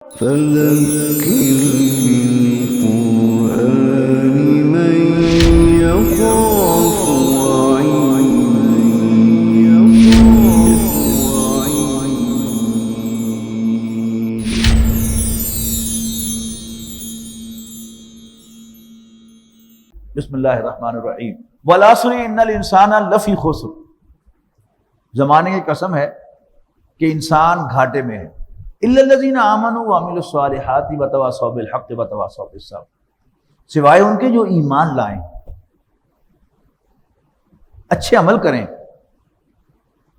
فذكر بالقرآن من يخاف بسم اللہ الرحمن الرحیم والعصر ان الانسان لفی خسر. زمانے کی قسم ہے کہ انسان گھاٹے میں ہے. الا الذین آمنوا وعملوا الصالحات وتواصوا بالحق وتواصوا بالصبر. سوائے ان کے جو ایمان لائیں، اچھے عمل کریں،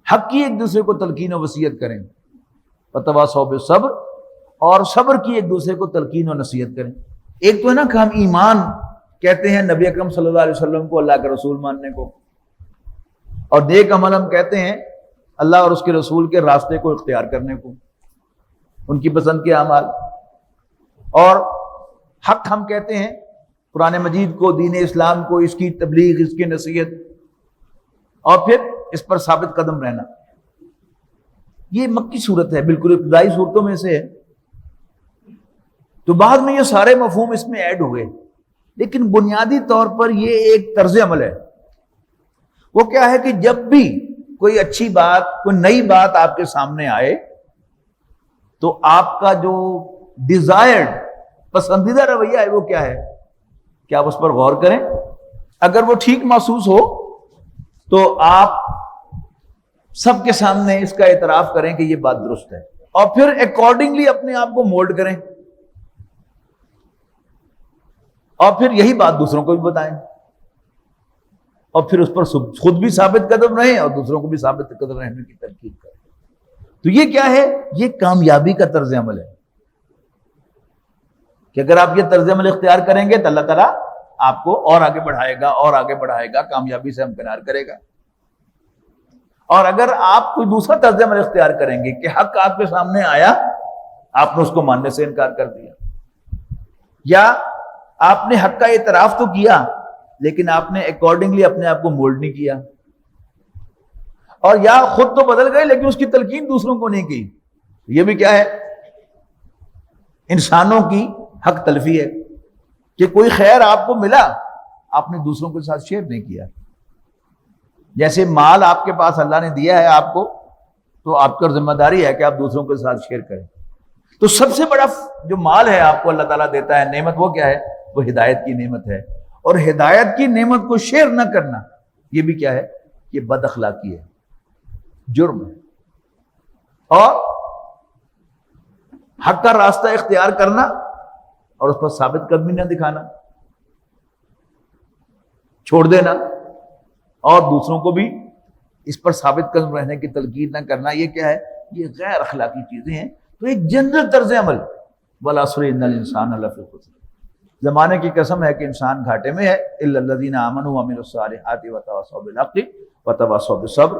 حق کی ایک دوسرے کو تلقین و وصیت کریں، وتواصوا بالصبر، اور صبر کی ایک دوسرے کو تلقین و نصیحت کریں. ایک تو ہے نا کہ ہم ایمان کہتے ہیں نبی اکرم صلی اللہ علیہ وسلم کو، اللہ کے رسول ماننے کو، اور نیک عمل ہم کہتے ہیں اللہ اور اس کے رسول کے راستے کو اختیار کرنے کو، ان کی پسند کے اعمال. اور حق ہم کہتے ہیں قرآن مجید کو، دین اسلام کو، اس کی تبلیغ، اس کی نصیحت، اور پھر اس پر ثابت قدم رہنا. یہ مکی صورت ہے، بالکل ابتدائی صورتوں میں سے ہے. تو بعد میں یہ سارے مفہوم اس میں ایڈ ہوئے، لیکن بنیادی طور پر یہ ایک طرز عمل ہے. وہ کیا ہے کہ جب بھی کوئی اچھی بات، کوئی نئی بات آپ کے سامنے آئے تو آپ کا جو ڈیزائرڈ، پسندیدہ رویہ ہے وہ کیا ہے کہ آپ اس پر غور کریں. اگر وہ ٹھیک محسوس ہو تو آپ سب کے سامنے اس کا اعتراف کریں کہ یہ بات درست ہے، اور پھر اکارڈنگلی اپنے آپ کو مولڈ کریں، اور پھر یہی بات دوسروں کو بھی بتائیں، اور پھر اس پر خود بھی ثابت قدم رہیں اور دوسروں کو بھی ثابت قدم رہنے کی تلقین کریں. تو یہ کیا ہے؟ یہ کامیابی کا طرز عمل ہے کہ اگر آپ یہ طرز عمل اختیار کریں گے تو اللہ تعالیٰ آپ کو اور آگے بڑھائے گا، اور آگے بڑھائے گا، کامیابی سے ہمکنار کرے گا. اور اگر آپ کوئی دوسرا طرز عمل اختیار کریں گے کہ حق آپ کے سامنے آیا، آپ نے اس کو ماننے سے انکار کر دیا، یا آپ نے حق کا اعتراف تو کیا لیکن آپ نے اکارڈنگلی اپنے آپ کو مولڈ نہیں کیا، اور یا خود تو بدل گئے لیکن اس کی تلقین دوسروں کو نہیں کی. یہ بھی کیا ہے؟ انسانوں کی حق تلفی ہے کہ کوئی خیر آپ کو ملا، آپ نے دوسروں کے ساتھ شیئر نہیں کیا. جیسے مال آپ کے پاس اللہ نے دیا ہے آپ کو، تو آپ کا ذمہ داری ہے کہ آپ دوسروں کے ساتھ شیئر کریں. تو سب سے بڑا جو مال ہے آپ کو اللہ تعالیٰ دیتا ہے، نعمت، وہ کیا ہے؟ وہ ہدایت کی نعمت ہے. اور ہدایت کی نعمت کو شیئر نہ کرنا، یہ بھی کیا ہے؟ یہ بد اخلاقی ہے، جرم ہے. اور حق کا راستہ اختیار کرنا اور اس پر ثابت قدمی نہ دکھانا، چھوڑ دینا، اور دوسروں کو بھی اس پر ثابت قدم رہنے کی تلقین نہ کرنا، یہ کیا ہے؟ یہ غیر اخلاقی چیزیں ہیں. تو ایک جنرل طرز عمل، والعصر ان الانسان لفی خسر. زمانے کی قسم ہے کہ انسان گھاٹے میں ہے. الا الذین آمنوا وعملوا الصالحات وتواصوا بالحق وتواصوا بالصبر.